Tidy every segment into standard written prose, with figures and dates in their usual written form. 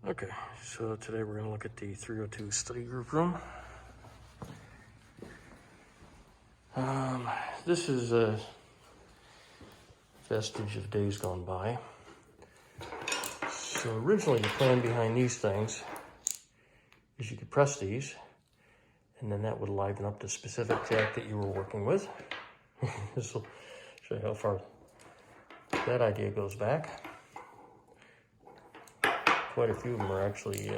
Okay, so today we're going to look at the 302 study group room. This is a vestige of days gone by. So originally the plan behind these things is you could press these and then that would liven up the specific jack that you were working with. This will show you how far that idea goes back. Quite a few of them are actually,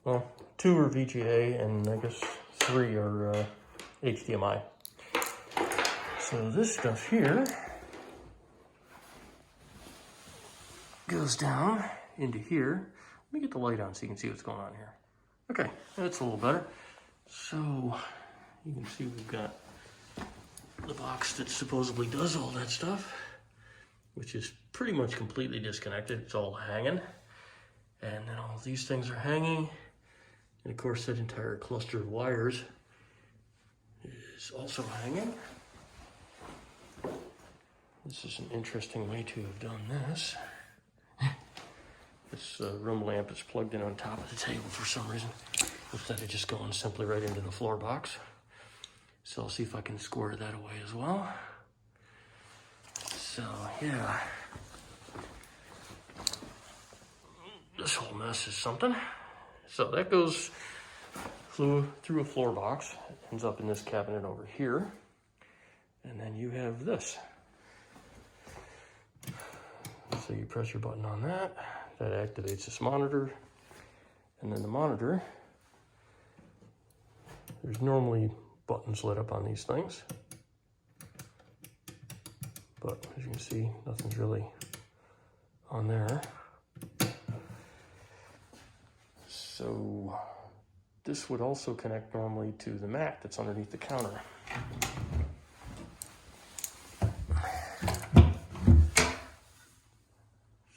well, 2 are VGA and I guess 3 are HDMI. So this stuff here goes down into here. Let me get the light on so you can see what's going on here. Okay, that's a little better. So you can see we've got the box that supposedly does all that stuff, which is pretty much completely disconnected. It's all hanging. And then all these things are hanging. And of course that entire cluster of wires is also hanging. This is an interesting way to have done this. This room lamp is plugged in on top of the table for some reason, instead of just going simply right into the floor box. So I'll see if I can square that away as well. So yeah, this whole mess is something. So that goes through a floor box, ends up in this cabinet over here, and then you have this. So you press your button on that, that activates this monitor, and then the monitor, there's normally buttons lit up on these things, but as you can see, nothing's really on there. So this would also connect normally to the mat that's underneath the counter.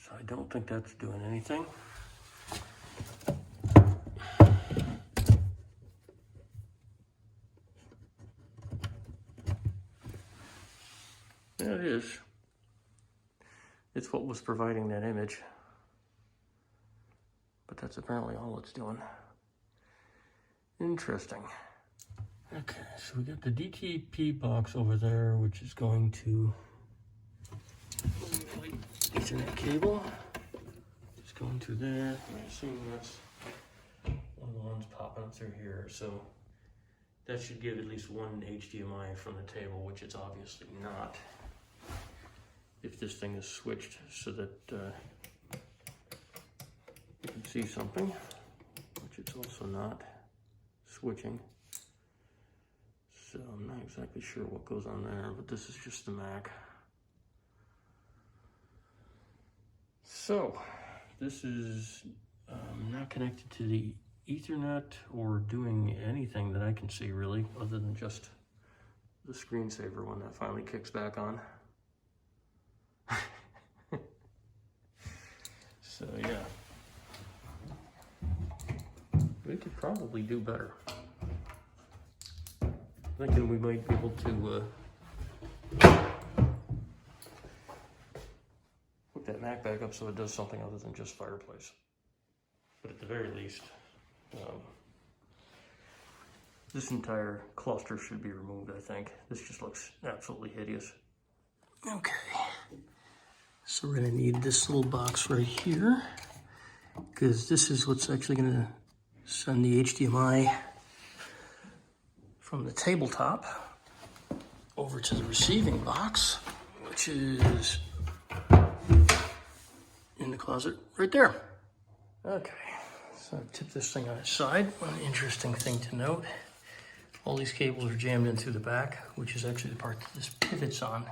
So I don't think that's doing anything. Yeah, it is. It's what was providing that image. But that's apparently all it's doing. Interesting. Okay, so we got the DTP box over there, which is going to Ethernet cable. It's going to there. I'm assuming that's one of the ones popping up through here. So that should give at least one HDMI from the table, which it's obviously not. If this thing is switched so that you can see something, which it's also not switching. So I'm not exactly sure what goes on there, but this is just the Mac. So this is not connected to the Ethernet or doing anything that I can see really, other than just the screensaver when that finally kicks back on. So yeah, we could probably do better. Thinking we might be able to hook that Mac back up so it does something other than just fireplace. But at the very least, this entire cluster should be removed, I think. This just looks absolutely hideous. Okay, so we're gonna need this little box right here, because this is what's actually gonna send the HDMI from the tabletop over to the receiving box, which is in the closet right there. Okay, so I've tipped this thing on its side. One interesting thing to note, all these cables are jammed in through the back, which is actually the part that this pivots on.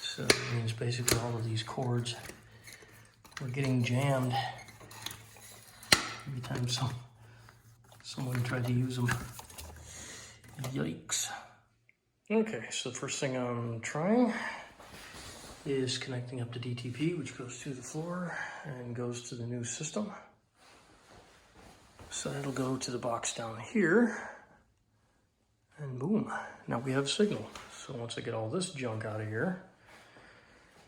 So it means basically all of these cords were getting jammed every time someone tried to use them. Yikes. Okay, so the first thing I'm trying is connecting up to DTP, which goes to the floor and goes to the new system. So it'll go to the box down here, and boom, now we have signal. So once I get all this junk out of here,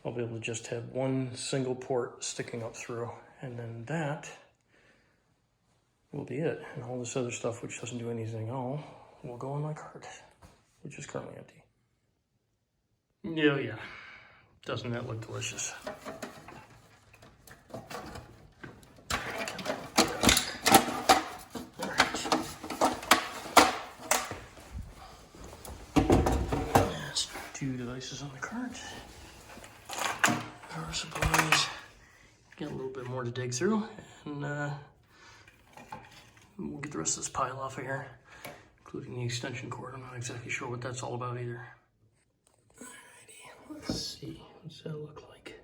I'll be able to just have one single port sticking up through, and then that will be it. And all this other stuff, which doesn't do anything at all, will go in my cart, which is currently empty. Yeah. Doesn't that look delicious? That's 2 devices on the cart. Power supplies. Got a little bit more to dig through, and we'll get the rest of this pile off of here, including the extension cord. I'm not exactly sure what that's all about either. Alrighty, let's see. What's that look like?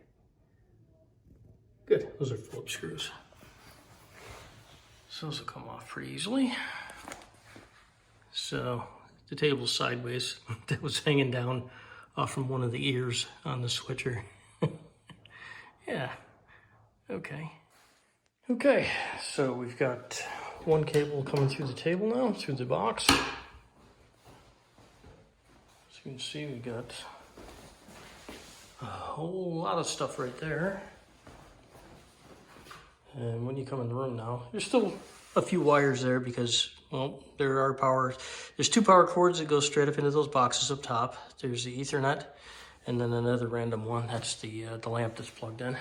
Good, those are Phillips screws. So those will come off pretty easily. So the table's sideways. That was hanging down off from one of the ears on the switcher. Yeah, okay. Okay, so we've got one cable coming through the table now, through the box. As you can see, we got a whole lot of stuff right there. And when you come in the room now, there's still a few wires there because, well, there's 2 power cords that go straight up into those boxes up top. There's the Ethernet, and then another random one. That's the lamp that's plugged in.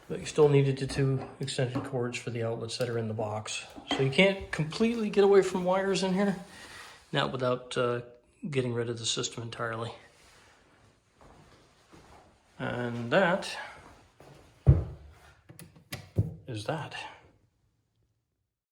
But you still needed the 2 extension cords for the outlets that are in the box. So you can't completely get away from wires in here, not without getting rid of the system entirely. And that is that.